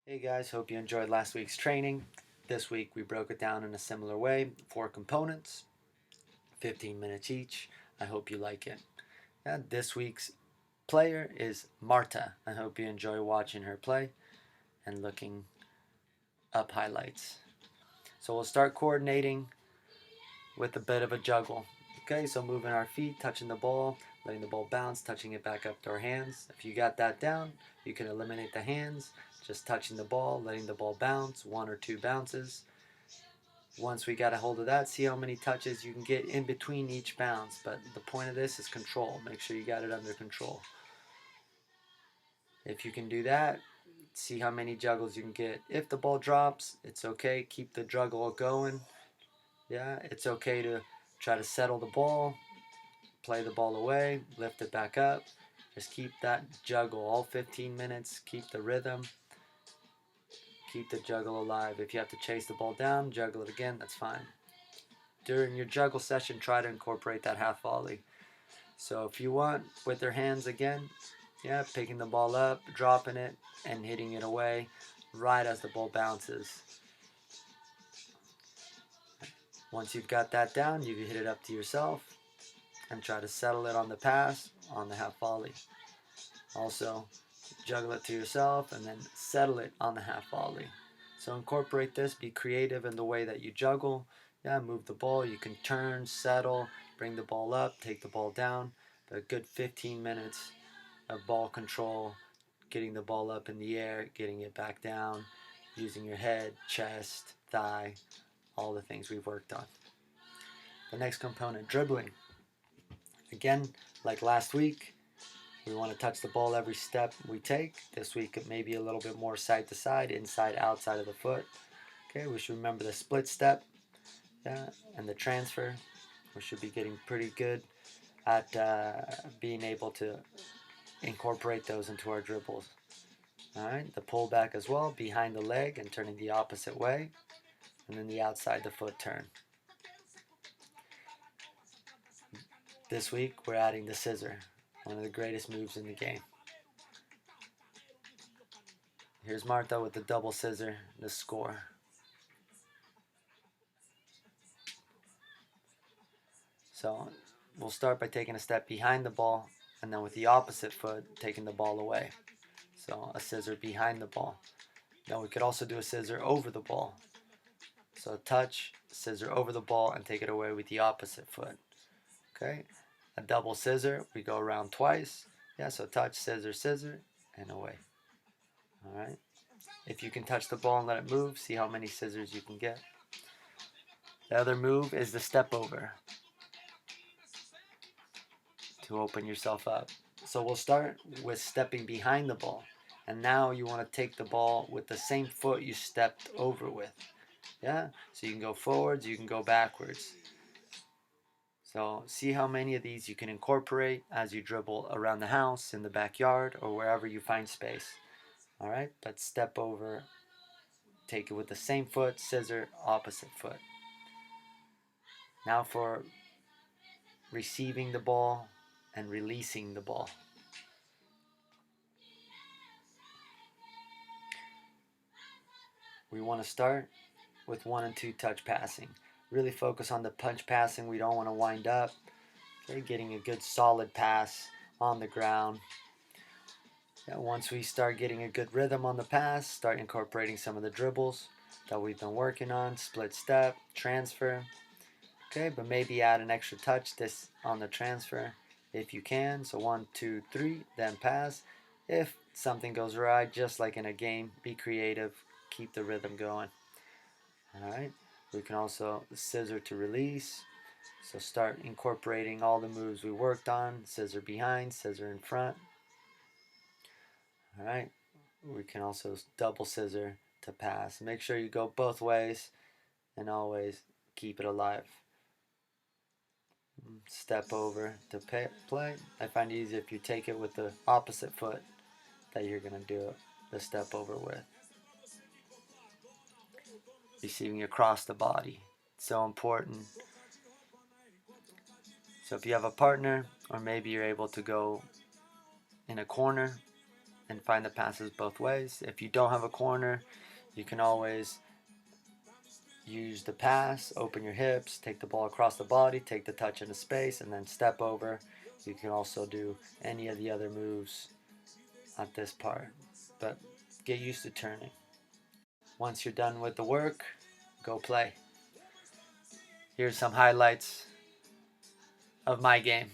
Hey guys, hope you enjoyed last week's training. This week we broke it down in a similar way, 4 components, 15 minutes each. I hope you like it. This week's player is Marta. I hope you enjoy watching her play and looking up highlights. So we'll start coordinating with a bit of a juggle. Okay, so moving our feet, touching the ball, letting the ball bounce, touching it back up to our hands. If you got that down, you can eliminate the hands, just touching the ball, letting the ball bounce, 1 or 2 bounces. Once we got a hold of that, see how many touches you can get in between each bounce. But the point of this is control. Make sure you got it under control. If you can do that, see how many juggles you can get. If the ball drops, it's okay. Keep the juggle going. Yeah, it's okay to try to settle the ball, play the ball away, lift it back up. Just keep that juggle all 15 minutes. Keep the rhythm. Keep the juggle alive. If you have to chase the ball down, juggle it again, that's fine. During your juggle session, try to incorporate that half volley. So if you want, with their hands again, yeah, picking the ball up, dropping it, and hitting it away right as the ball bounces. Once you've got that down, you can hit it up to yourself and try to settle it on the pass, on the half volley. Also, juggle it to yourself and then settle it on the half volley. So incorporate this, be creative in the way that you juggle. Yeah, move the ball, you can turn, settle, bring the ball up, take the ball down. But a good 15 minutes of ball control, getting the ball up in the air, getting it back down, using your head, chest, thigh, all the things we've worked on. The next component, dribbling. Again, like last week, we want to touch the ball every step we take. This week it may be a little bit more side to side, inside, outside of the foot. Okay, we should remember the split step, yeah, and the transfer. We should be getting pretty good at being able to incorporate those into our dribbles. All right, the pullback as well, behind the leg and turning the opposite way, and then the outside the foot turn. This week we're adding the scissor, one of the greatest moves in the game. Here's Marta with the double scissor, the score. So we'll start by taking a step behind the ball, and then with the opposite foot, taking the ball away. So a scissor behind the ball. Now we could also do a scissor over the ball. So touch, scissor over the ball, and take it away with the opposite foot. Okay, a double scissor, we go around twice. Yeah, so touch, scissor, scissor, and away. All right. If you can touch the ball and let it move, see how many scissors you can get. The other move is the step over to open yourself up. So we'll start with stepping behind the ball. And now you want to take the ball with the same foot you stepped over with. Yeah? So you can go forwards, you can go backwards. So see how many of these you can incorporate as you dribble around the house, in the backyard, or wherever you find space. All right? But step over, take it with the same foot, scissor, opposite foot. Now for receiving the ball and releasing the ball. We want to start with 1 and 2 touch passing. Really focus on the punch passing. We don't want to wind up. Okay, getting a good solid pass on the ground. Yeah, once we start getting a good rhythm on the pass, start incorporating some of the dribbles that we've been working on. Split step, transfer. Okay, but maybe add an extra touch this on the transfer if you can. So 1, 2, 3, then pass. If something goes right, just like in a game, be creative, keep the rhythm going. All right, we can also scissor to release. So start incorporating all the moves we worked on. Scissor behind, scissor in front. All right, we can also double scissor to pass. Make sure you go both ways and always keep it alive. Step over to play. I find it easier if you take it with the opposite foot that you're going to do the step over with. Receiving across the body. So important. So if you have a partner, or maybe you're able to go in a corner, and find the passes both ways. If you don't have a corner, you can always use the pass, open your hips, take the ball across the body, take the touch into space, and then step over. You can also do any of the other moves at this part, but get used to turning. Once you're done with the work, go play. Here's some highlights of my game.